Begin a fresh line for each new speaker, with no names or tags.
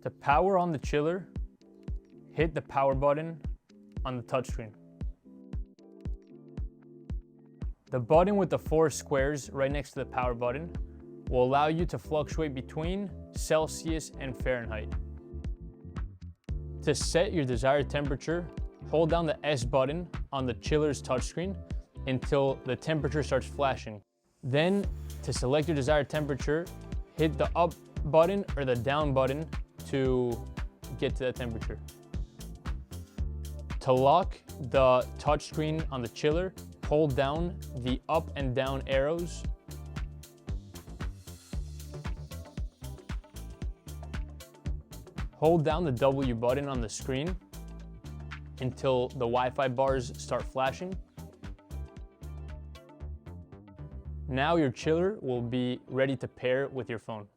To power on the chiller, hit the power button on the touchscreen. The button with the 4 squares right next to the power button will allow you to fluctuate between Celsius and Fahrenheit. To set your desired temperature, hold down the S button on the chiller's touchscreen until the temperature starts flashing. Then, to select your desired temperature, hit the up button or the down button to get to that temperature. To lock the touchscreen on the chiller, hold down the up and down arrows. Hold down the W button on the screen until the Wi-Fi bars start flashing. Now your chiller will be ready to pair with your phone.